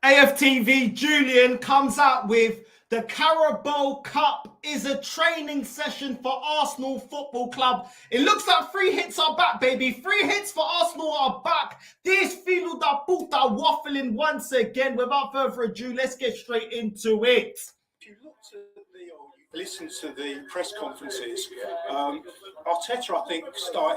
AFTV Julian comes out with the Carabo Cup is a training session for Arsenal Football Club. It looks like 3 hits are back, baby. 3 hits for Arsenal are back. This filo da puta waffling once again. Without further ado, let's get straight into it. If you looked at listen to the press conferences, Arteta, I think,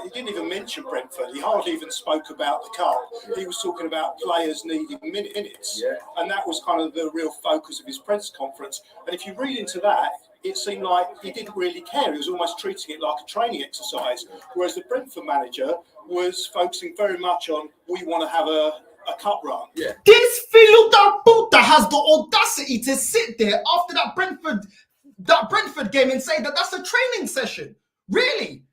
he didn't even mention Brentford. He hardly even spoke about the cup. He was talking about players needing minutes. And that was kind of the real focus of his press conference. And if you read into that, it seemed like he didn't really care. He was almost treating it like a training exercise. Whereas the Brentford manager was focusing very much on, we want to have a cup run. This filo da puta has the audacity to sit there after that Brentford game and say that that's a training session. Really,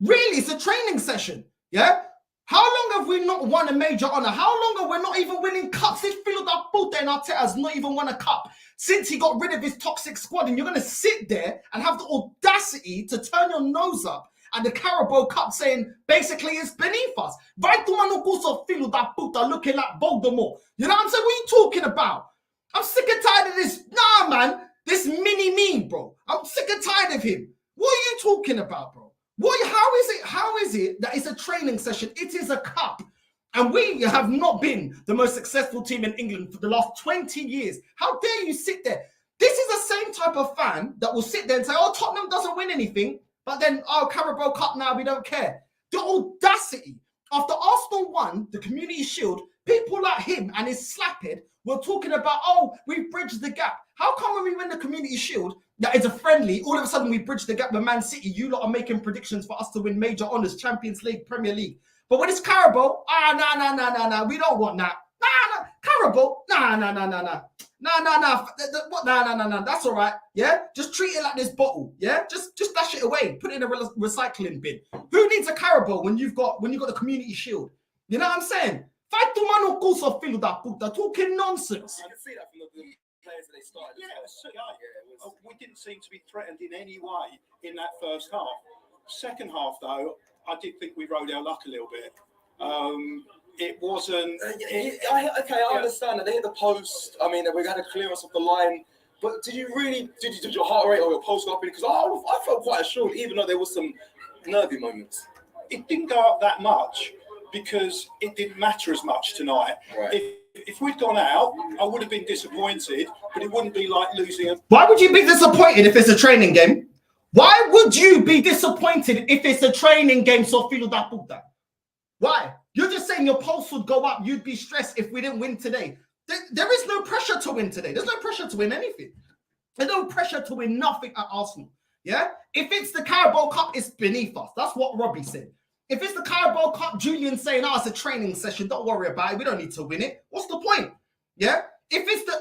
it's a training session. Yeah. How long have we not won a major honor? How long are we not even winning cups? This filo da puta and Arteta has not even won a cup since he got rid of his toxic squad, and you're going to sit there and have the audacity to turn your nose up and the Carabo Cup saying basically it's beneath us. Vai tomar no cu, seu filho da puta, looking like Voldemort. You know what I'm saying? What are you talking about? I'm sick and tired of this. Nah, man. This mini-me, bro. I'm sick and tired of him. What are you talking about, bro? How is it that it's a training session? It is a cup. And we have not been the most successful team in England for the last 20 years. How dare you sit there? This is the same type of fan that will sit there and say, oh, Tottenham doesn't win anything, but then, oh, Carabo Cup now, we don't care. The audacity. After Arsenal won the Community Shield, people like him and his slaphead were talking about, oh, we've bridged the gap. How come when we win the Community Shield, that is a friendly, all of a sudden we bridge the gap with Man City? You lot are making predictions for us to win major honours, Champions League, Premier League. But when it's Carabo, nah, we don't want that. Nah, Carabo, nah. Nah, that's all right. Yeah, just treat it like this bottle. Yeah, just dash it away, put it in a recycling bin. Who needs a Carabo when you've got the Community Shield? You know what I'm saying? Fight to mano curso, filho da puta, talking nonsense. You can see that from the players that they started. We didn't seem to be threatened in any way in that first half. Second half, though, I did think we rode our luck a little bit. It wasn't. I understand that they hit the post. I mean, we had a clearance off the line. But did your heart rate or your pulse go up? Because I felt quite assured, even though there was some nervy moments. It didn't go up that much because it didn't matter as much tonight. Right. If we'd gone out, I would have been disappointed, but it wouldn't be like losing. Why would you be disappointed if it's a training game? Why would you be disappointed if it's a training game, so filo da puta? Why? You're just saying your pulse would go up. You'd be stressed if we didn't win today. There is no pressure to win today. There's no pressure to win anything. There's no pressure to win nothing at Arsenal. Yeah? If it's the Carabo Cup, it's beneath us. That's what Robbie said. If it's the Carabo Cup, Julian saying, oh, it's a training session, don't worry about it. We don't need to win it. What's the point? Yeah? If it's the,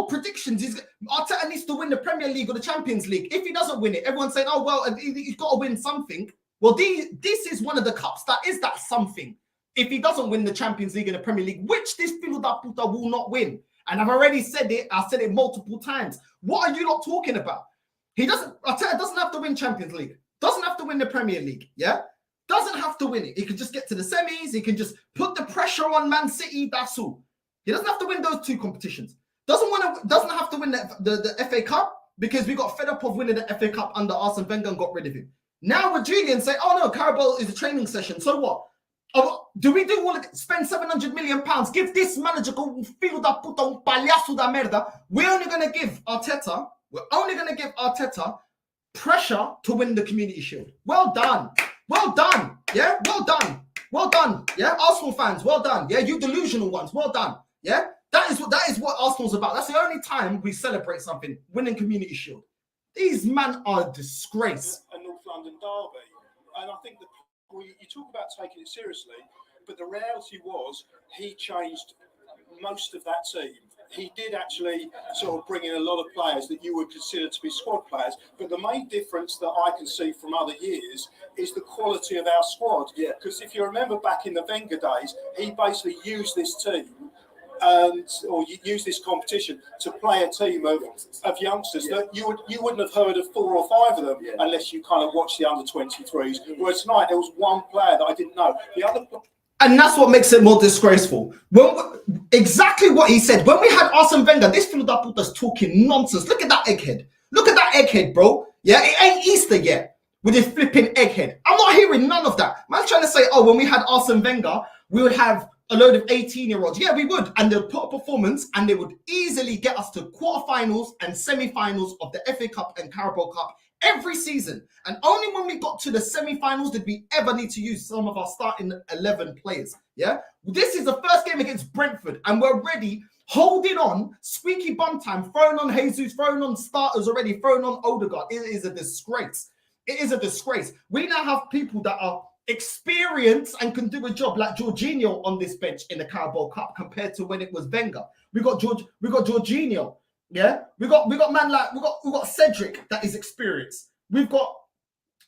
predictions, Arteta needs to win the Premier League or the Champions League. If he doesn't win it, everyone's saying, oh, well, he's got to win something. Well, this is one of the cups that is that something. If he doesn't win the Champions League and the Premier League, which this filo da puta will not win. And I've already said it. I said it multiple times. What are you lot talking about? Arteta doesn't have to win Champions League. Doesn't have to win the Premier League. Yeah? Doesn't have to win it. He can just get to the semis. He can just put the pressure on Man City. That's all. He doesn't have to win those 2 competitions. Doesn't have to win the FA Cup because we got fed up of winning the FA Cup under Arsene Wenger and got rid of him. Now with Julian say, oh no, Carabo is a training session. So what? Do we do all of it? Spend £700 million? Give this manager filho da puta un palhaço da merda. We're only going to give Arteta pressure to win the Community Shield. Well done. Yeah, well done. Yeah, Arsenal fans, well done. Yeah, you delusional ones, well done. Yeah, that is what Arsenal's about. That's the only time we celebrate something, winning Community Shield. These men are a disgrace. A North London derby, and I think you talk about taking it seriously, but the reality was he changed most of that team. He did actually sort of bring in a lot of players that you would consider to be squad players. But the main difference that I can see from other years is the quality of our squad. Yeah. Because if you remember back in the Wenger days, he basically used this team or use this competition to play a team of youngsters that you wouldn't have heard of 4 or 5 of them unless you kind of watched the under-23s. Whereas tonight there was one player that I didn't know. The other And that's what makes it more disgraceful. Exactly what he said. When we had Arsene Wenger, this Philadelphia Puta's talking nonsense. Look at that egghead. Look at that egghead, bro. Yeah, it ain't Easter yet with his flipping egghead. I'm not hearing none of that. Man's trying to say, oh, when we had Arsene Wenger, we would have a load of 18-year-olds. Yeah, we would. And they'd put a performance and they would easily get us to quarterfinals and semi-finals of the FA Cup and Carabao Cup every season. And only when we got to the semi-finals did we ever need to use some of our starting 11 players. Yeah, this is the first game against Brentford and we're ready, holding on, squeaky bum time, throwing on Jesus, throwing on starters already, throwing on Odegaard. It is a disgrace. It is a disgrace. We now have people that are experienced and can do a job like Jorginho on this bench in the Carabao Cup compared to when it was Wenger. We got Jorginho. Yeah, we got man like we got Cedric that is experienced. We've got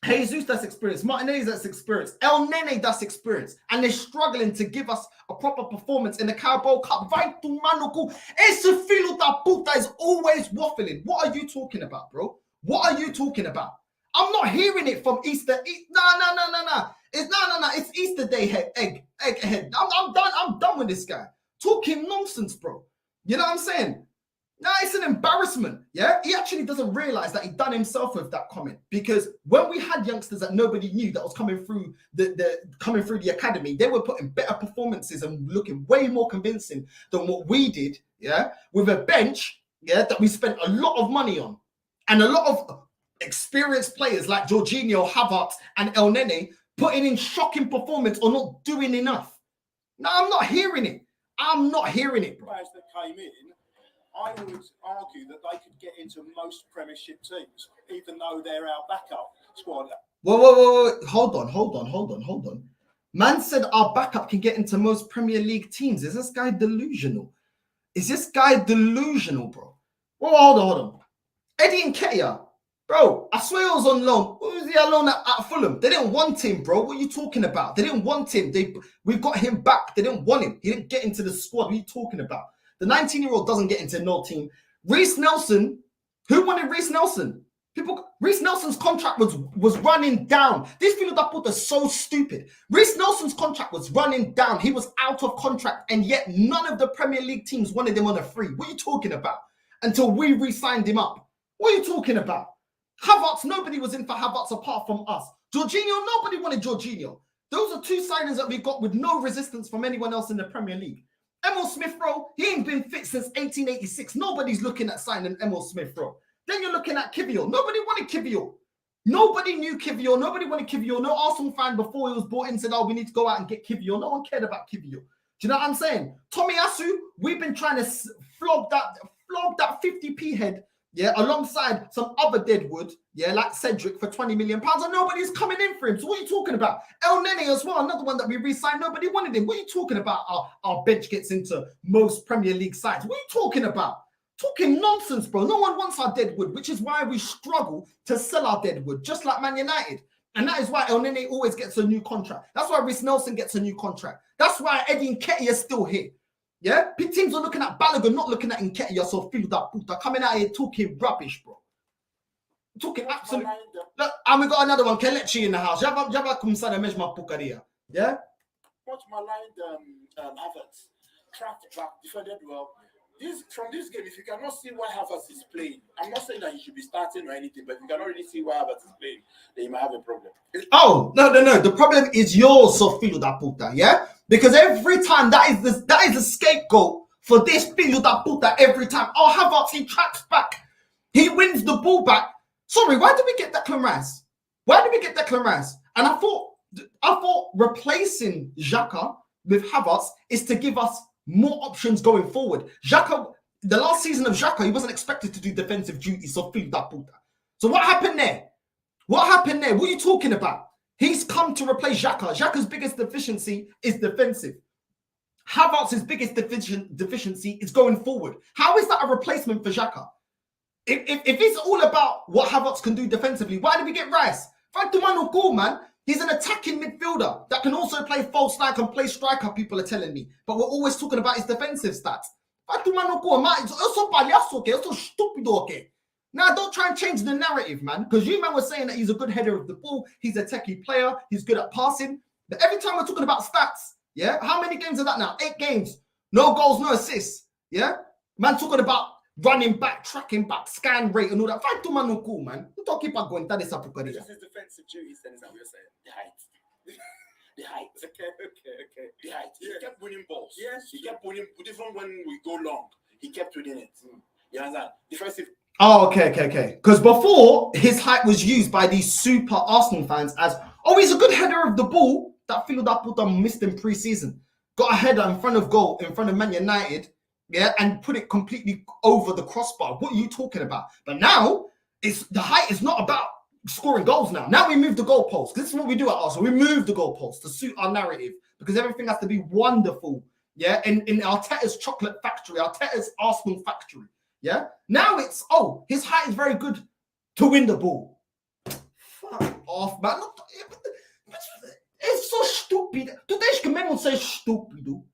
Jesus that's experienced, Martinez that's experienced, El Nene that's experienced, and they're struggling to give us a proper performance in the Carabao Cup. Vai tomar no cu. Esse filho da puta is always waffling. What are you talking about, bro? What are you talking about? I'm not hearing it from Easter. No. It's Easter Day egghead. I'm done. I'm done with this guy talking nonsense, bro. You know what I'm saying? Nah, it's an embarrassment. Yeah, he actually doesn't realize that he done himself with that comment, because when we had youngsters that nobody knew that was coming through the academy, they were putting better performances and looking way more convincing than what we did. Yeah, with a bench, yeah, that we spent a lot of money on, and a lot of experienced players like Jorginho, Havertz, and El Nene putting in shocking performance or not doing enough. No, I'm not hearing it. I'm not hearing it, bro. Players that came in, I would argue that they could get into most Premiership teams, even though they're our backup squad. Whoa. Hold on. Man said our backup can get into most Premier League teams. Is this guy delusional? Bro? Whoa, hold on. Eddie Nketiah, bro, I swear he was on loan. Who was he alone at Fulham? They didn't want him, bro. What are you talking about? They didn't want him. We've got him back. They didn't want him. He didn't get into the squad. What are you talking about? The 19-year-old doesn't get into no team. Reece Nelson, who wanted Reece Nelson? Reece Nelson's contract was running down. This Philadelphia is so stupid. Reece Nelson's contract was running down. He was out of contract, and yet none of the Premier League teams wanted him on a free. What are you talking about? Until we re-signed him up. What are you talking about? Havertz, nobody was in for Havertz apart from us. Jorginho, nobody wanted Jorginho. Those are two signings that we got with no resistance from anyone else in the Premier League. Emil Smith-Rowe, he ain't been fit since 1886. Nobody's looking at signing Emil Smith-Rowe. Then you're looking at Kivior. Nobody wanted Kivior. Nobody knew Kivior. Nobody wanted Kivior. No Arsenal fan before he was brought in said, oh, we need to go out and get Kivior. No one cared about Kivior. Do you know what I'm saying? Tomiyasu, we've been trying to flog that 50p head, yeah, alongside some other deadwood, yeah, like Cedric for £20 million, and nobody's coming in for him. So what are you talking about? El Nene as well, another one that we re-signed. Nobody wanted him. What are you talking about? Our bench gets into most Premier League sides. What are you talking about? Talking nonsense, bro. No one wants our deadwood, which is why we struggle to sell our deadwood, just like Man United. And that is why El Nene always gets a new contract. That's why Reece Nelson gets a new contract. That's why Eddie Nketiah is still here. Yeah? Big teams are looking at Balogun, not looking at Nketiah, so feel that puta coming out here talking rubbish, bro. Talking absolute. Look, and we got another one, Kelechi in the house. Java kumsana mejma pukaria. Yeah? Watch my line, Havertz. Tracked back, defended well. From this game, if you cannot see why Havertz is playing, I'm not saying that he should be starting or anything, but if you cannot really see why Havertz is playing, then you might have a problem. Oh, no. The problem is yours, Sofilo da puta, yeah? Because every time that is the scapegoat for this Filo da puta every time. Oh, Havertz, he tracks back. He wins the ball back. Sorry, why did we get Declan Rice? And I thought replacing Xhaka with Havertz is to give us more options going forward. Xhaka, the last season of Xhaka, he wasn't expected to do defensive duties, so feel that puta. So what happened there? What are you talking about? He's come to replace Xhaka. Xhaka's biggest deficiency is defensive. Havertz's biggest deficiency is going forward. How is that a replacement for Xhaka? If it's all about what Havertz can do defensively, why did we get Rice? Frank Goal, man. He's an attacking midfielder that can also play false nine, can play striker, people are telling me. But we're always talking about his defensive stats. Now, don't try and change the narrative, man. Because you, man, were saying that he's a good header of the ball. He's a techie player. He's good at passing. But every time we're talking about stats, Yeah, how many games are that now? 8 games, no goals, no assists. Yeah, man talking about running back, tracking back, scan rate, and all that. Fight to man no cool, man. You talking about going to this This is his defensive duties, then, is that what you're saying? The height. The height. Okay. The height. He Yeah. kept winning balls. Yes. He kept winning, even when we go long, he kept winning it. You understand? Defensive. Oh, okay. Because before, his height was used by these super Arsenal fans as, oh, he's a good header of the ball. That field that put on missed in pre-season. Got a header in front of goal, in front of Man United, yeah, and put it completely over the crossbar. What are you talking about? But now, the height is not about scoring goals now. Now we move the goalposts. This is what we do at Arsenal. We move the goalposts to suit our narrative because everything has to be wonderful, yeah, in Arteta's chocolate factory, Arteta's Arsenal factory. Yeah. Now it's, oh, his height is very good to win the ball. Fuck off, man. It's so stupid. Tu tens que mesmo ser estúpido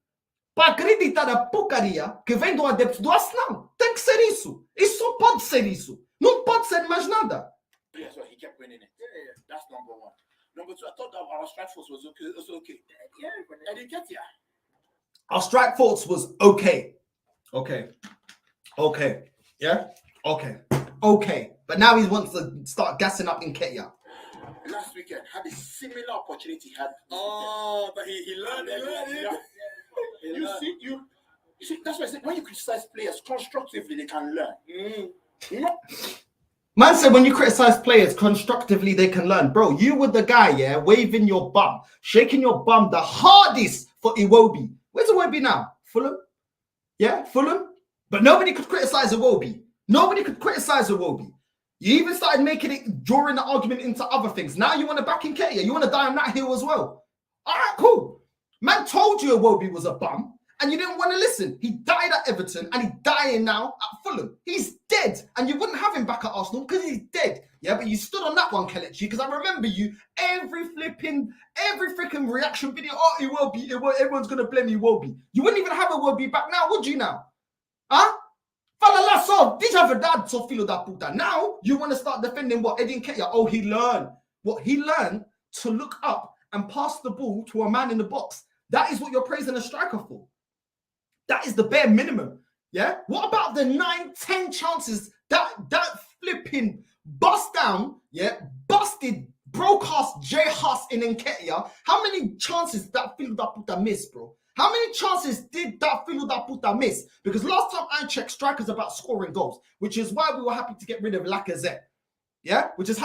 para acreditar na porcaria que vem do adepto do Arsenal. Tem que ser isso. Isso só pode ser isso. Não pode ser mais nada. Yeah, so he kept winning it. Yeah. That's number one. Number two, I thought that our strike force was okay. It was okay. Yeah, I didn't get here. Our strike force was okay. Yeah? Okay. But now he wants to start gassing up in Nketiah. Last weekend had a similar opportunity. But he learned it. You see, that's why I said when you criticize players constructively, they can learn. Man said when you criticize players constructively, they can learn. Bro, you were the guy, yeah, waving your bum, shaking your bum the hardest for Iwobi. Where's Iwobi now? Fulham? Yeah, Fulham? But nobody could criticize Iwobi. You even started making it, drawing the argument into other things. Now you want to back in Nketiah. You want to die on that hill as well. All right, cool. Man told you Iwobi was a bum, and you didn't want to listen. He died at Everton, and he's dying now at Fulham. He's dead, and you wouldn't have him back at Arsenal because he's dead. Yeah, but you stood on that one, Kelechi, because I remember you every freaking reaction video. Oh, Iwobi, everyone's going to blame Iwobi. You wouldn't even have Iwobi back now, would you now? Huh? Now you want to start defending what Eddie Nketiah? Oh, he learned. What he learned to look up and pass the ball to a man in the box. That is what you're praising a striker for. That is the bare minimum. Yeah. What about the 9-10 chances that flipping bust down? Yeah, busted broadcast J Huss in Nketiah. How many chances that Puta missed, bro? How many chances did that Puta miss? Because last time I checked, strikers about scoring goals, which is why we were happy to get rid of Lacazette. Yeah, which is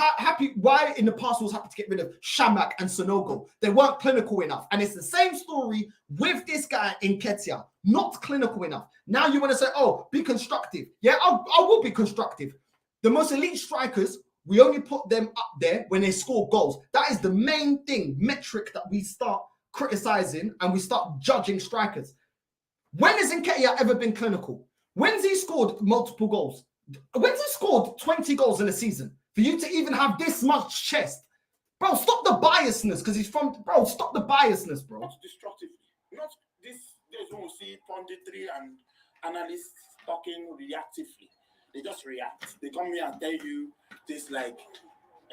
why in the past we was happy to get rid of Shamak and Sonogo. They weren't clinical enough. And it's the same story with this guy in Nketiah. Not clinical enough. Now you want to say, oh, be constructive. Yeah, I will be constructive. The most elite strikers, we only put them up there when they score goals. That is the main thing, metric that we start criticizing and we start judging strikers. When has Nketiah ever been clinical? When's he scored multiple goals? When's he scored 20 goals in a season? For you to even have this much chest? Bro, stop the biasness because he's from... Bro, stop the biasness, bro. Not destructively. Not this... There's when we see punditry and analysts talking reactively. They just react. They come here and tell you this like,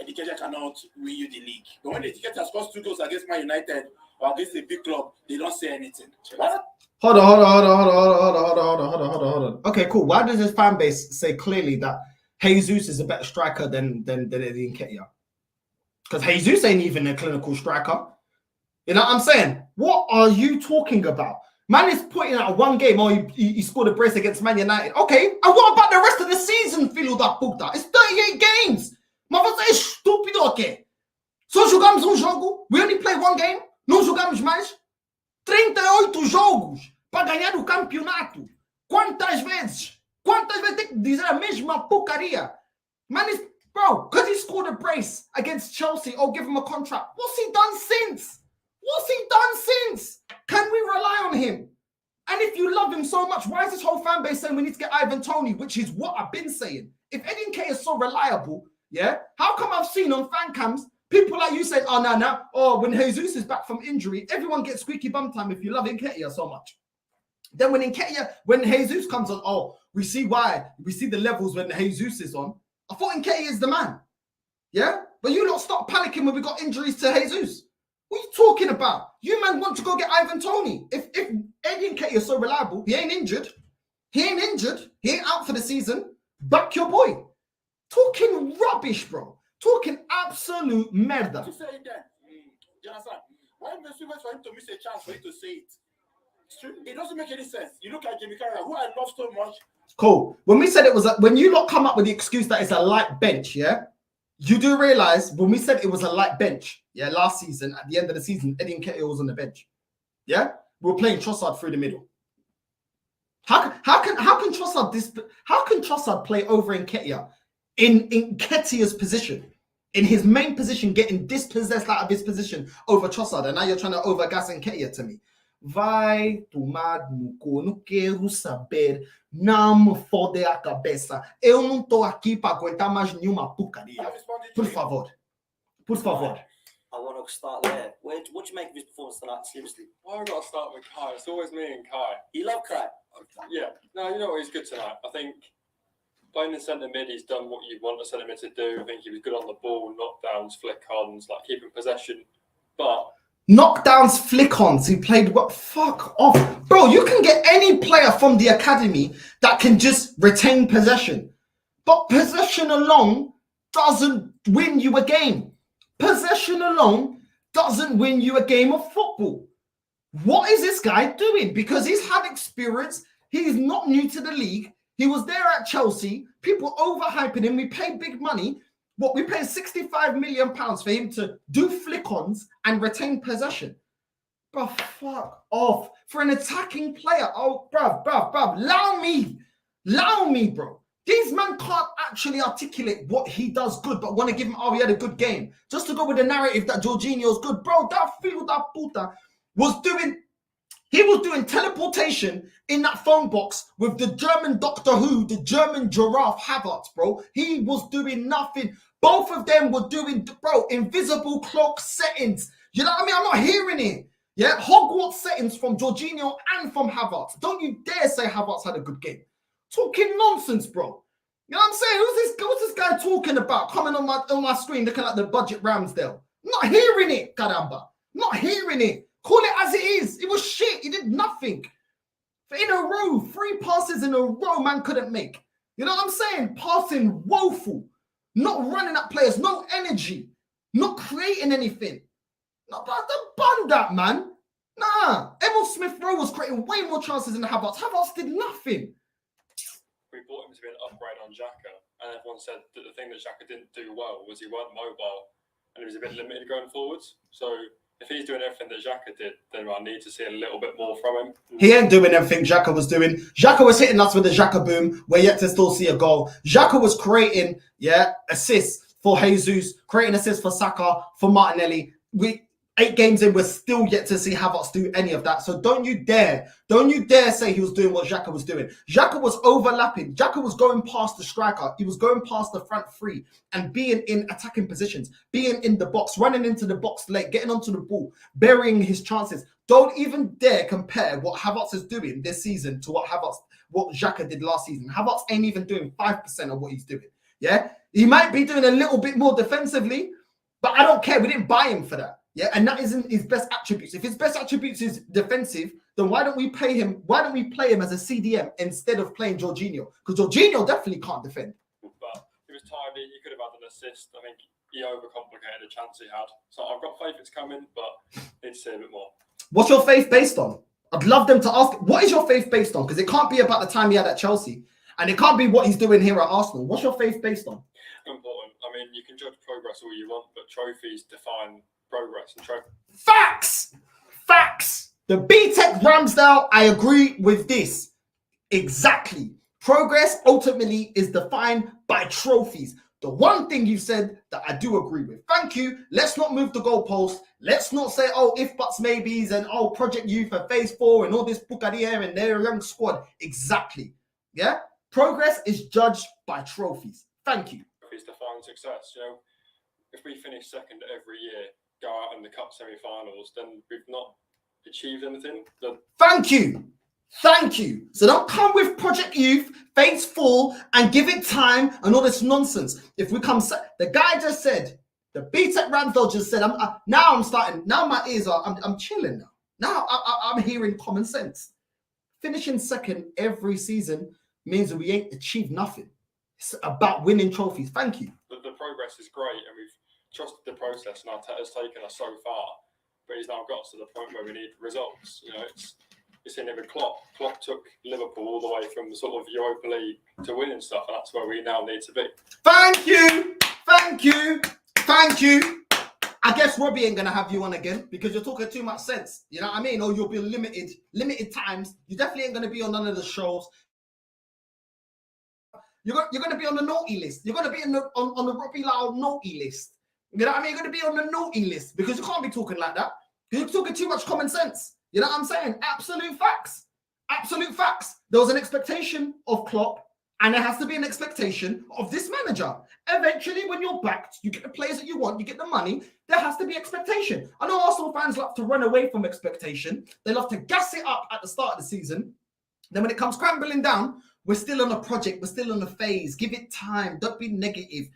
Nketiah cannot win you the league. But when the Nketiah scores 2 goals against Man United or against a big club, they don't say anything. What? Hold on. Okay, cool. Why does his fan base say clearly that Jesus is a better striker than Eddie Nketiah? Because Jesus ain't even a clinical striker. You know what I'm saying? What are you talking about? Man is pointing out one game, he scored a brace against Man United. Okay, and what about the rest of the season, filho da puta? It's 38 games. Mas você é estúpido, ok? Só jogamos um jogo. We only play one game. Não jogamos mais. 38 jogos para ganhar o campeonato. Quantas vezes? Quantas vezes tem que dizer a mesma porcaria? Man is, bro, because he scored a brace against Chelsea, give him a contract. What's he done since? Can we rely on him? And if you love him so much, why is this whole fan base saying we need to get Ivan Toney, which is what I've been saying? If Eddie Nketiah is so reliable, yeah, how come I've seen on fan cams people like you say, when Jesus is back from injury, everyone gets squeaky bum time if you love Nketiah so much. Then when Jesus comes on, we see the levels when Jesus is on. I thought Nketiah is the man. Yeah? But you lot stop panicking when we got injuries to Jesus. What are you talking about? You man want to go get Ivan Toney. If Eddie Nketiah is so reliable, he ain't injured. He ain't out for the season. Back your boy. Talking rubbish, bro. Talking absolute merda. To say it then, you understand? Why must we wait for him to miss a chance for you to say it? It's true. It doesn't make any sense. You look at Jimmy Carragher, who I love so much. Cool. When we said it was when you lot come up with the excuse that it's a light bench, yeah, you do realize when we said it was a light bench, yeah, last season at the end of the season, Eddie Nketiah was on the bench, yeah. We were playing Trossard through the middle. How can Trossard play over Nketiah in Nketiah's position, in his main position, getting dispossessed out of his position over Trossard, and now you're trying to overgas Nketiah to me? Vai tomar no cu, não quero saber, não me fode a cabeça. Eu não tô aqui para aguentar mais nenhuma porcaria. Por favor. Por favor. I want to start there. What do you make of his performance tonight? Seriously. Why have we got to start with Kai? It's always me and Kai. You love Kai? Yeah. No, you know what? He's good tonight. I think playing in centre mid, he's done what you want a centre mid to do. I think he was good on the ball, knockdowns, flick-ons, like keeping possession. But Knockdowns, flick-ons. He played what? Fuck off. Bro, you can get any player from the academy that can just retain possession. But possession alone doesn't win you a game. Possession alone doesn't win you a game of football. What is this guy doing? Because he's had experience. He's not new to the league. He was there at Chelsea. People overhyping him. We paid big money. What, we paid £65 million for him to do flick-ons and retain possession. Bro, fuck off. For an attacking player. Oh, bruv. Allow me, bro. These men can't actually articulate what he does good, but want to give him, oh, he had a good game. Just to go with the narrative that Jorginho's good. Bro, that field, that puta, was doing teleportation in that phone box with the German Doctor Who, the German giraffe Havertz, bro. He was doing nothing. Both of them were doing, bro, invisible cloak settings. You know what I mean? I'm not hearing it. Yeah, Hogwarts settings from Jorginho and from Havertz. Don't you dare say Havertz had a good game. Talking nonsense, bro. You know what I'm saying? What's this guy talking about? Coming on my screen looking at the budget Ramsdale. Not hearing it, caramba. Not hearing it. Call it as it is. It was shit. He did nothing. In a row, 3 passes in a row, man couldn't make. You know what I'm saying? Passing woeful. Not running at players. No energy. Not creating anything. No, but bun that, man. Nah. Emil Smith-Rowe was creating way more chances than Havertz. Havertz did nothing. we bought him to be an upgrade on Xhaka, and everyone said that the thing that Xhaka didn't do well was he weren't mobile and he was a bit limited going forwards. So if he's doing everything that Xhaka did, then I need to see a little bit more from him. He ain't doing everything Xhaka was doing. Xhaka was hitting us with the Xhaka boom. We're yet to still see a goal. Xhaka was creating, assists for Jesus, creating assists for Saka, for Martinelli. 8 games in, we're still yet to see Havertz do any of that. So don't you dare say he was doing what Xhaka was doing. Xhaka was overlapping. Xhaka was going past the striker. He was going past the front three and being in attacking positions, being in the box, running into the box late, getting onto the ball, burying his chances. Don't even dare compare what Havertz is doing this season to what Xhaka did last season. Havertz ain't even doing 5% of what he's doing. Yeah, he might be doing a little bit more defensively, but I don't care. We didn't buy him for that. Yeah, and that isn't his best attributes. If his best attributes is defensive, then why don't we play him? Why don't we play him as a CDM instead of playing Jorginho? Because Jorginho definitely can't defend. But he was tidy. He could have had an assist. I think he overcomplicated a chance he had. So I've got faith it's coming, but need to see a bit more. What's your faith based on? I'd love them to ask. What is your faith based on? Because it can't be about the time he had at Chelsea, and it can't be what he's doing here at Arsenal. What's your faith based on? Important. I mean, you can judge progress all you want, but trophies define progress and trophy. Facts. The B-Tech Ramsdale, I agree with this. Exactly. Progress ultimately is defined by trophies. The one thing you said that I do agree with. Thank you. Let's not move the goalpost. Let's not say, oh, if buts, maybes, and oh, Project Youth and Phase 4 and all this Bucadia and their young squad. Exactly. Yeah? Progress is judged by trophies. Thank you. Trophies define success. You know, if we finish second every year, go out in the cup semi-finals, then we've not achieved anything. Thank you. So don't come with Project Youth, Phase 4, and give it time and all this nonsense. If we come, the guy just said The BTEC Ramsdale just said, now I'm starting, now my ears are, I'm chilling now. Now I'm hearing common sense. Finishing second every season means that we ain't achieved nothing. It's about winning trophies. Thank you. The progress is great, and we've trusted the process, and Arteta's taken us so far, but he's now got to the point where we need results. You know, it's in with Klopp. Klopp took Liverpool all the way from sort of Europa League to winning stuff, and that's where we now need to be. Thank you. Thank you. Thank you. I guess Robbie ain't gonna have you on again because you're talking too much sense. You know what I mean? Or you'll be limited times. You definitely ain't gonna be on none of the shows. You're gonna be on the naughty list. You're gonna be on the Robbie Lau naughty list. You know what I mean? You're gonna be on the naughty list because you can't be talking like that. You're talking too much common sense. You know what I'm saying? Absolute facts. Absolute facts. There was an expectation of Klopp, and there has to be an expectation of this manager. Eventually, when you're backed, you get the players that you want, you get the money, there has to be expectation. I know Arsenal fans love to run away from expectation. They love to gas it up at the start of the season. Then when it comes crumbling down, we're still on a project, we're still on a phase. Give it time. Don't be negative.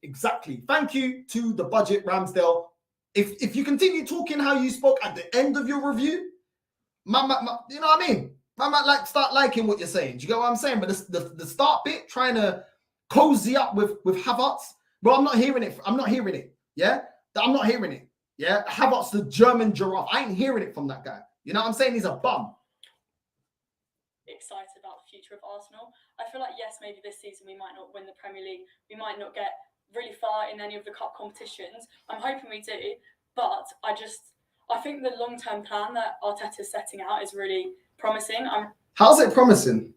Exactly. Thank you to the budget, Ramsdale. If you continue talking how you spoke at the end of your review, you know what I mean? I might start liking what you're saying. Do you get what I'm saying? But the start bit, trying to cozy up with Havertz, bro, I'm not hearing it. I'm not hearing it. Yeah? I'm not hearing it. Yeah? Havertz, the German giraffe. I ain't hearing it from that guy. You know what I'm saying? He's a bum. Excited about the future of Arsenal. I feel like, yes, maybe this season we might not win the Premier League. We might not get really far in any of the cup competitions. I'm hoping we do. But I think the long-term plan that Arteta's setting out is really promising. How's it promising?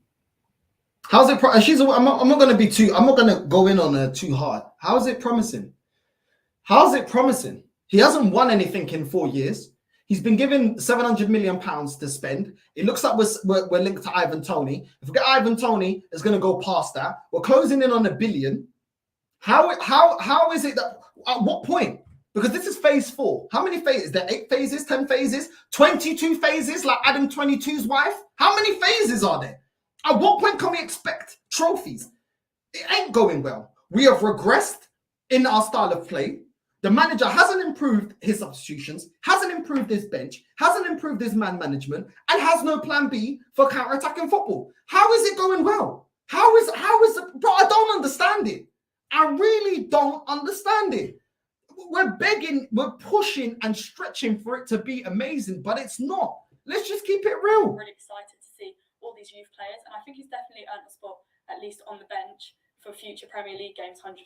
How's it? I'm not going to be too. I'm not going to go in on her too hard. How's it promising? How's it promising? He hasn't won anything in 4 years. He's been given £700 million to spend. It looks like we're linked to Ivan Toney. If we get Ivan Toney, it's going to go past that. We're closing in on £1 billion. How is it that? At what point? Because this is phase 4. How many phases? Is there 8 phases, 10 phases, 22 phases, like Adam 22's wife? How many phases are there? At what point can we expect trophies? It ain't going well. We have regressed in our style of play. The manager hasn't improved his substitutions, hasn't improved his bench, hasn't improved his man management, and has no plan B for counter-attacking football. How is it going well? How is it? Bro, I don't understand it. I really don't understand it. We're begging, we're pushing and stretching for it to be amazing, but it's not. Let's just keep it real. I'm really excited to see all these youth players, and I think he's definitely earned a spot, at least on the bench, for future Premier League games, 100%.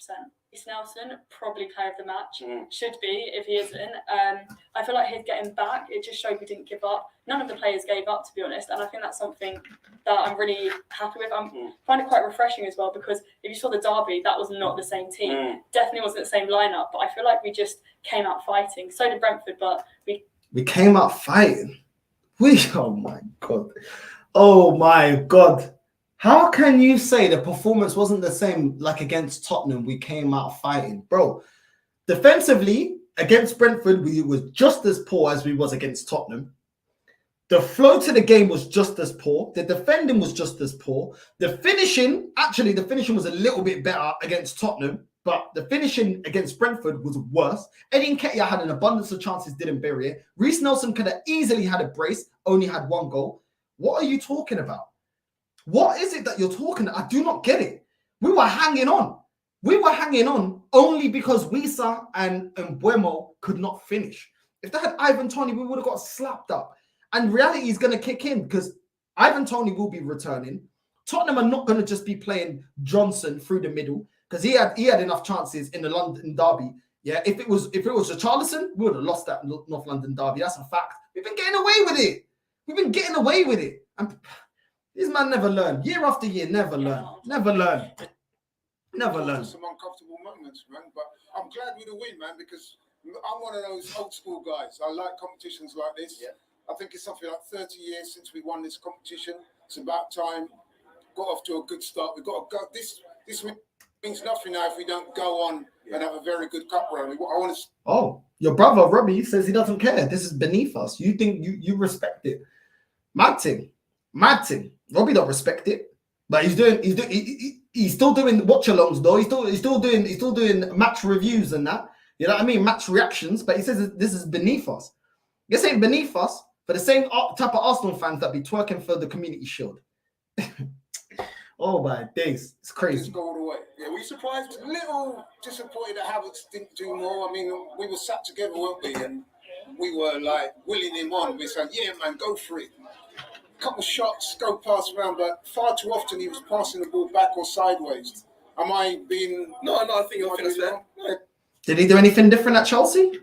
It's Nelson, probably player of the match. Should be, if he isn't. I feel like he's getting back. It just showed we didn't give up. None of the players gave up, to be honest, and I think that's something that I'm really happy with. I find it quite refreshing as well, because if you saw the derby, that was not the same team. Definitely wasn't the same lineup, but I feel like we just came out fighting. So did Brentford, but we came out fighting. Oh my God. How can you say the performance wasn't the same like against Tottenham? We came out fighting. Bro, defensively, against Brentford, we were just as poor as we was against Tottenham. The flow to the game was just as poor. The defending was just as poor. The finishing was a little bit better against Tottenham, but the finishing against Brentford was worse. Eddie Nketiah had an abundance of chances, didn't bury it. Reece Nelson could have easily had a brace, only had 1 goal. What are you talking about? What is it that you're talking about? I do not get it. We were hanging on. We were hanging on only because Wisa and Mbeumo could not finish. If they had Ivan Toney, we would have got slapped up. And reality is going to kick in because Ivan Toney will be returning. Tottenham are not going to just be playing Johnson through the middle because he had enough chances in the London derby. Yeah, if it was Richarlison, we would have lost that North London derby. That's a fact. We've been getting away with it. We've been getting away with it. And these man never learn. Year after year, never learn. Never learn. Never learn. Some uncomfortable moments, man. But I'm glad with the win, man, because I'm one of those old school guys. I like competitions like this. Yeah. I think it's something like 30 years since we won this competition. It's about time. Got off to a good start. We've got to go. This means nothing now if we don't go on and have a very good cup run. Oh, your brother Robbie says he doesn't care. This is beneath us. You think you respect it? Mad thing. Robbie don't respect it, but he's He's still doing watch-alongs though. He's still doing match reviews and that. You know what I mean? Match reactions. But he says this is beneath us. This ain't beneath us for the same type of Arsenal fans that be twerking for the Community Shield. Oh my days, it's crazy. Just go all the way. Yeah, we surprised, a little disappointed that Havertz didn't do more. I mean, we were sat together, weren't we? And we were like willing him on. We said, yeah, man, go for it. Couple shots, go pass around, but far too often he was passing the ball back or sideways. Am I being... No, I think you're fair. Yeah. Did he do anything different at Chelsea?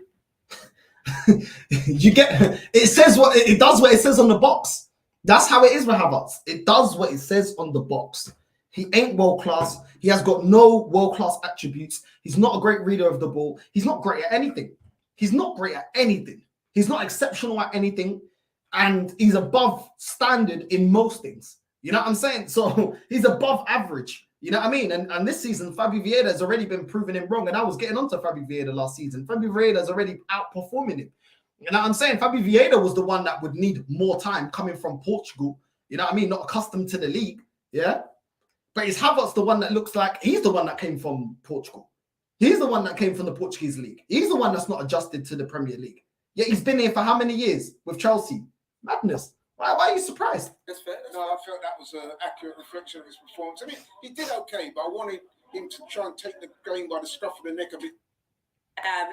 You get it says what it does what it says on the box. That's how it is with Havertz. It does what it says on the box. He ain't world class. He has got no world class attributes. He's not a great reader of the ball. He's not great at anything. He's not great at anything. He's not exceptional at anything. And he's above standard in most things. You know what I'm saying? So he's above average. You know what I mean? And this season, Fabio Vieira has already been proving him wrong. And I was getting onto Fabio Vieira last season. Fabio Vieira is already outperforming him. You know what I'm saying? Fabio Vieira was the one that would need more time coming from Portugal. You know what I mean? Not accustomed to the league. Yeah. But is Havertz the one that looks like he's the one that came from Portugal? He's the one that came from the Portuguese league. He's the one that's not adjusted to the Premier League. Yet he's been here for how many years with Chelsea? Madness. Why are you surprised? That's fair. No, I felt that was an accurate reflection of his performance. I mean, he did okay, but I wanted him to try and take the game by the scruff of the neck a bit.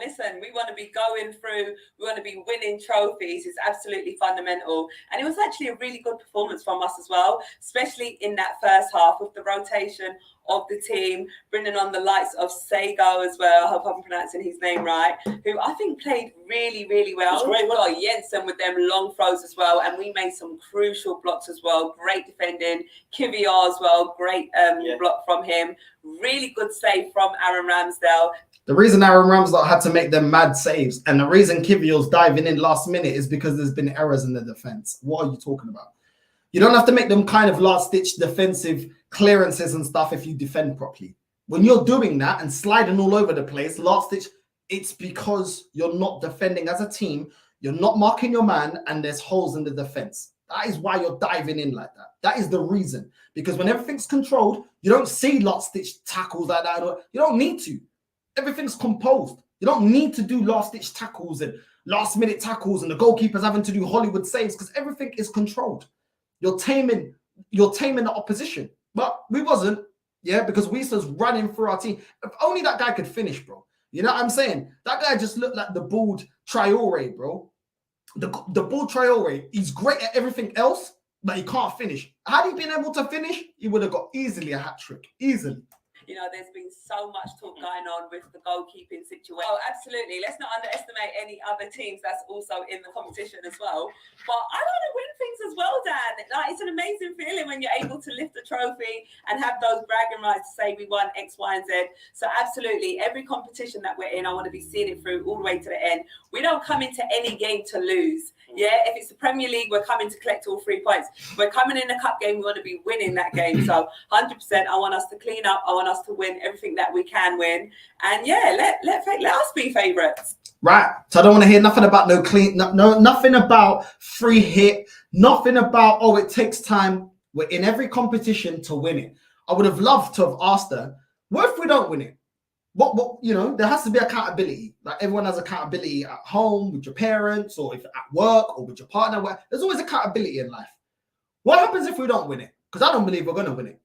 Listen, we want to be going through, we want to be winning trophies. It's absolutely fundamental. And it was actually a really good performance from us as well, especially in that first half with the rotation of the team, bringing on the likes of Sego as well. I hope I'm pronouncing his name right, who I think played really, really well. Great. We got Jensen with them long throws as well, and we made some crucial blocks as well. Great defending. Kivior as well, great block from him. Really good save from Aaron Ramsdale. The reason Aaron Ramsdale had to make them mad saves and the reason Kivior's diving in last minute is because there's been errors in the defense. What are you talking about? You don't have to make them kind of last-ditch defensive clearances and stuff if you defend properly. When you're doing that and sliding all over the place, last-ditch, it's because you're not defending as a team, you're not marking your man, and there's holes in the defense. That is why you're diving in like that. That is the reason. Because when everything's controlled, you don't see last-ditch tackles like that. You don't need to. Everything's composed. You don't need to do last-ditch tackles and last-minute tackles and the goalkeeper's having to do Hollywood saves because everything is controlled. You're taming the opposition. But we wasn't, because we was running through our team. If only that guy could finish, bro. You know what I'm saying? That guy just looked like the bald Traore, bro. The bald Traore. He's great at everything else, but he can't finish. Had he been able to finish, he would have got easily a hat-trick. Easily. You know, there's been so much talk going on with the goalkeeping situation. Oh, absolutely. Let's not underestimate any other teams that's also in the competition as well. But I want to win things as well, Dan. Like, it's an amazing feeling when you're able to lift the trophy and have those bragging rights to say we won X, Y, and Z. So absolutely, every competition that we're in, I want to be seeing it through all the way to the end. We don't come into any game to lose. Yeah, if it's the Premier League, we're coming to collect all 3 points. If we're coming in a cup game, we want to be winning that game. So 100%, I want us to clean up. I want us to win everything that we can win. And yeah, let us be favourites. Right. So I don't want to hear nothing about nothing about free hit, nothing about, it takes time. We're in every competition to win it. I would have loved to have asked her, what if we don't win it? What there has to be accountability. Like everyone has accountability at home with your parents or if at work or with your partner. There's always accountability in life. What happens if we don't win it? Because I don't believe we're going to win it.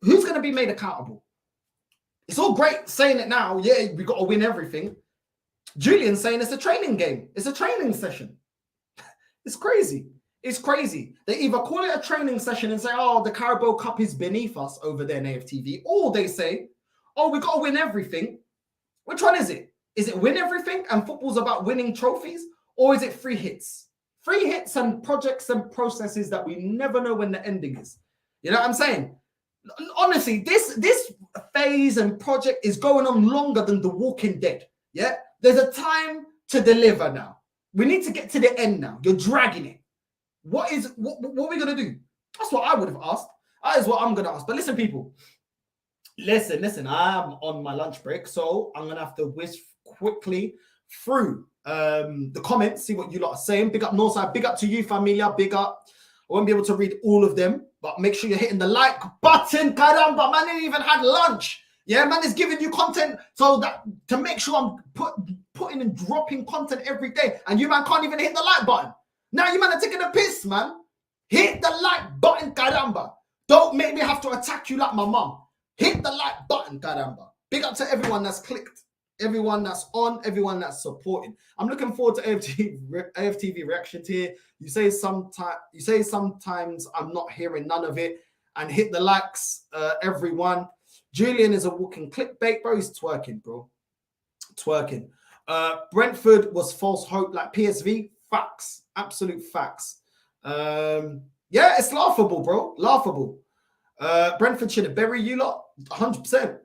Who's going to be made accountable? It's all great saying it now. Yeah, we got to win everything. Julian's saying it's a training game. It's a training session. It's crazy. It's crazy. They either call it a training session and say, the Carabo Cup is beneath us over there in AFTV, or they say, we got to win everything. Which one is it? Is it win everything and football's about winning trophies? Or is it free hits? Free hits and projects and processes that we never know when the ending is. You know what I'm saying? Honestly, this phase and project is going on longer than The Walking Dead. Yeah? There's a time to deliver now. We need to get to the end now. You're dragging it. What are we going to do? That's what I would have asked. That is what I'm going to ask. But listen, people. Listen, I'm on my lunch break, so I'm going to have to whisk quickly through the comments, see what you lot are saying. Big up Northside, big up to you, Familia, big up. I won't be able to read all of them, But make sure you're hitting the like button, caramba. Man ain't even had lunch. Yeah, man is giving you content so that to make sure I'm putting and dropping content every day. And you man can't even hit the like button. Now you man are taking a piss, man. Hit the like button, caramba. Don't make me have to attack you like my mum. Hit the like button, caramba. Big up to everyone that's clicked, everyone that's on, everyone that's supporting. I'm looking forward to AFTV reactions here. You say sometimes I'm not hearing none of it. And hit the likes, everyone. Julian is a walking clickbait, bro. He's twerking, bro. Twerking. Brentford was false hope like PSV. Facts. Absolute facts. Yeah, it's laughable, bro. Laughable. Brentford should have buried you lot. 100%.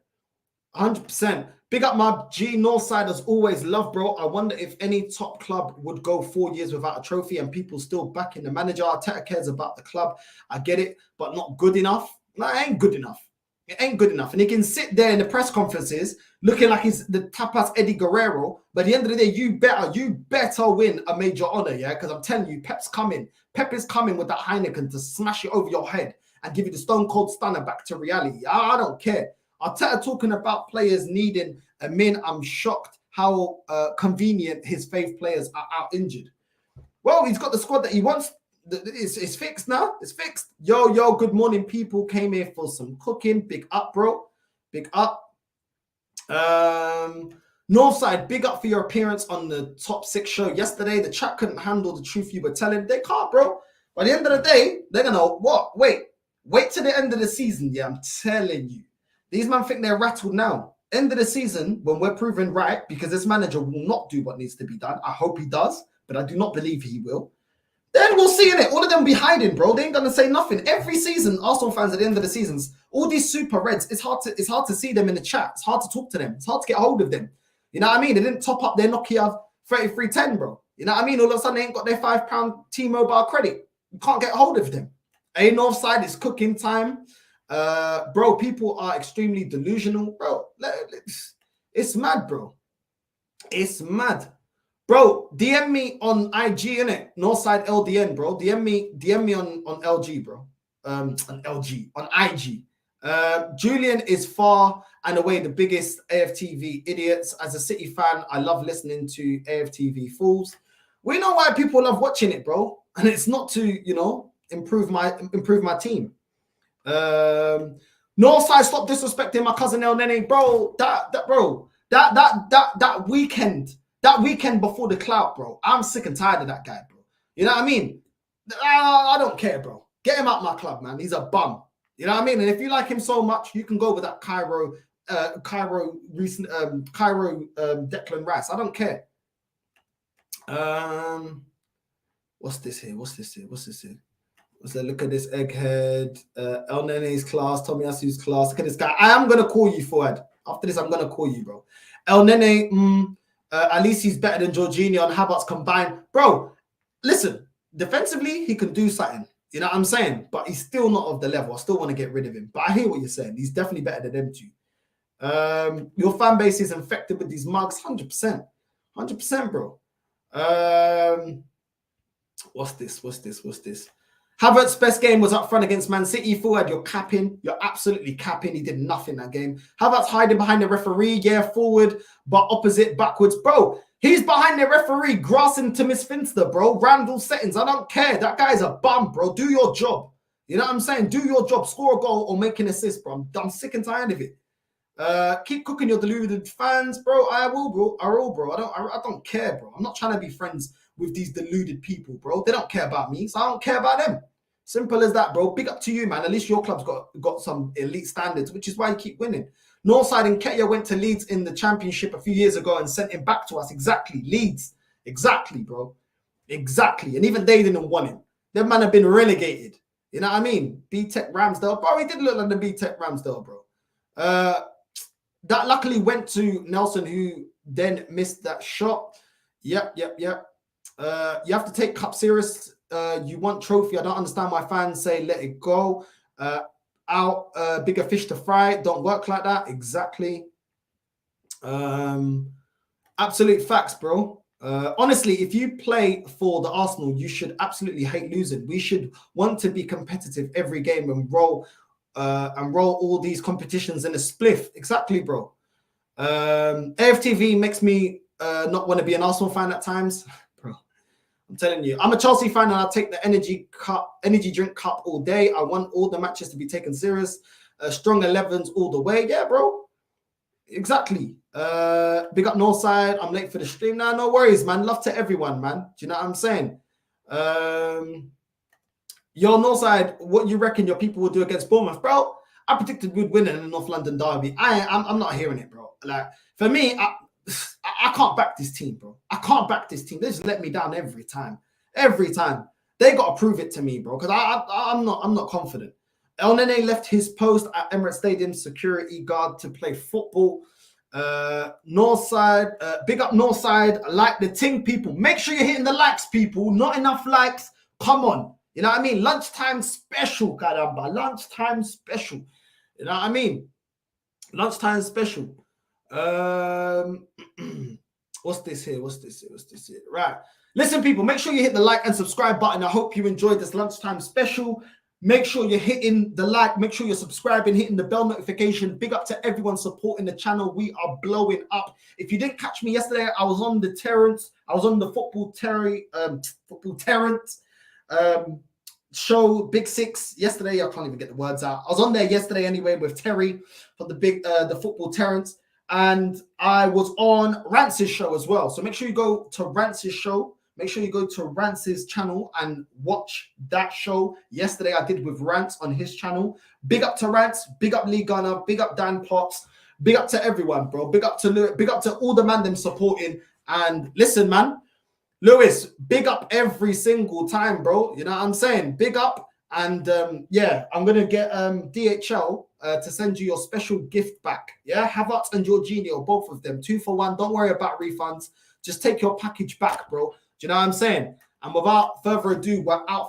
100%. Big up my G Northsiders. Always love, bro. I wonder if any top club would go 4 years without a trophy and people still backing the manager. Arteta cares about the club. I get it, but not good enough. No, it ain't good enough. It ain't good enough. And he can sit there in the press conferences looking like he's the tapas Eddie Guerrero. But at the end of the day, you better win a major honor, yeah? Because I'm telling you, Pep's coming. Pep is coming with that Heineken to smash it over your head and give you the stone cold stunner back to reality. I don't care. Arteta talking about players needing a min. I'm shocked how convenient his faith players are out injured. Well, he's got the squad that he wants. It's fixed now. It's fixed. Yo, good morning, people. Came here for some cooking. Big up, bro. Big up. Northside, big up for your appearance on the Top 6 show yesterday. The chat couldn't handle the truth you were telling. They can't, bro. By the end of the day, they're going to what? Wait till the end of the season. Yeah, I'm telling you. These men think they're rattled now. End of the season, when we're proven right, because this manager will not do what needs to be done. I hope he does, but I do not believe he will. Then we'll see in it. All of them be hiding, bro. They ain't gonna say nothing. Every season, Arsenal fans at the end of the seasons, all these super reds, it's hard to see them in the chat. It's hard to talk to them. It's hard to get hold of them. You know what I mean? They didn't top up their Nokia 3310, bro. You know what I mean? All of a sudden they ain't got their £5 T-Mobile credit. You can't get hold of them. A Northside is cooking time. Bro, people are extremely delusional, bro. It's mad, bro. It's mad. Bro, DM me on IG, innit? Northside LDN, bro. DM me on LG, bro. On IG. Julian is far and away the biggest AFTV idiots. As a City fan, I love listening to AFTV fools. We know why people love watching it, bro. And it's not to, you know, improve my team. Northside, stop disrespecting my cousin El Nene, bro. That weekend before the clout, bro. I'm sick and tired of that guy, bro. You know what I mean? I don't care, bro. Get him out my club, man. He's a bum. You know what I mean? And if you like him so much, you can go with that Cairo Declan Rice. I don't care. What's this here? Let's look at this egghead. El Nene's class, Tommy Asu's class. Look at this guy. I am gonna call you, Fuad. After this, I'm gonna call you, bro. El Nene, at least he's better than Jorginho and Havertz combined. Bro, listen, defensively, he can do something. You know what I'm saying? But he's still not of the level. I still want to get rid of him. But I hear what you're saying. He's definitely better than them two. Your fan base is infected with these mugs. 100%. 100%, bro. What's this? Havertz's best game was up front against Man City. Forward, you're capping. You're absolutely capping. He did nothing that game. Havertz hiding behind the referee. Yeah, forward, but opposite, backwards. Bro, he's behind the referee, grassing to Miss Finster, bro. Randall settings. I don't care. That guy's a bum, bro. Do your job. You know what I'm saying? Do your job. Score a goal or make an assist, bro. I'm sick and tired of it. Keep cooking your deluded fans, bro. I will, bro. I don't care, bro. I'm not trying to be friends with these deluded people, bro. They don't care about me, so I don't care about them. Simple as that, bro. Big up to you, man. At least your club's got some elite standards, which is why you keep winning. Northside and Ketia went to Leeds in the Championship a few years ago and sent him back to us. Exactly. Leeds. Exactly, bro. Exactly. And even they didn't want him. Them man have been relegated. You know what I mean? B-Tech Ramsdale. Bro, he did look like the B-Tech Ramsdale, bro. That luckily went to Nelson, who then missed that shot. Yep. You have to take cup serious. You want trophy. I don't understand why fans say let it go. Bigger fish to fry. Don't work like that. Exactly. Absolute facts, bro. Honestly, if you play for the Arsenal, you should absolutely hate losing. We should want to be competitive every game and roll all these competitions in a spliff. Exactly, bro. AFTV makes me not want to be an Arsenal fan at times, bro. I'm telling you, I'm a Chelsea fan and I'll take the energy drink cup all day. I want all the matches to be taken serious. Strong 11s all the way. Yeah, bro. Exactly. Big up Northside. I'm late for the stream now. No worries, man. Love to everyone, man. Do you know what I'm saying? Yo, Northside, what you reckon your people will do against Bournemouth, bro? I predicted we'd win in the North London derby. I'm not hearing it, bro. Like, for me, I can't back this team, bro. I can't back this team. They just let me down every time. Every time. They got to prove it to me, bro, because I'm not confident. El Nene left his post at Emirates Stadium security guard to play football. Northside, big up Northside. Like the ting, people. Make sure you're hitting the likes, people. Not enough likes. Come on. You know what I mean? Lunchtime special, caramba. Lunchtime special. You know what I mean? Lunchtime special. What's this here? Right. Listen, people, make sure you hit the like and subscribe button. I hope you enjoyed this lunchtime special. Make sure you're hitting the like. Make sure you're subscribing, hitting the bell notification. Big up to everyone supporting the channel. We are blowing up. If you didn't catch me yesterday, I was on the Terrence. I was on the Football Terrence show, Big Six, yesterday. I can't even get the words out. I was on there yesterday anyway with Terry for the Football Terrence. And I was on Rance's show as well. So make sure you go to Rance's show. Make sure you go to Rance's channel and watch that show. Yesterday I did with Rance on his channel. Big up to Rance, big up Lee Gunner, big up Dan Potts, big up to everyone, bro. Big up to Lewis, big up to all the man them supporting. And listen, man, Lewis, big up every single time, bro. You know what I'm saying? Big up. And yeah, I'm gonna get DHL to send you your special gift back. Yeah, Havertz and Jorginho, both of them, 2 for 1. Don't worry about refunds. Just take your package back, bro. Do you know what I'm saying? And without further ado, we're out.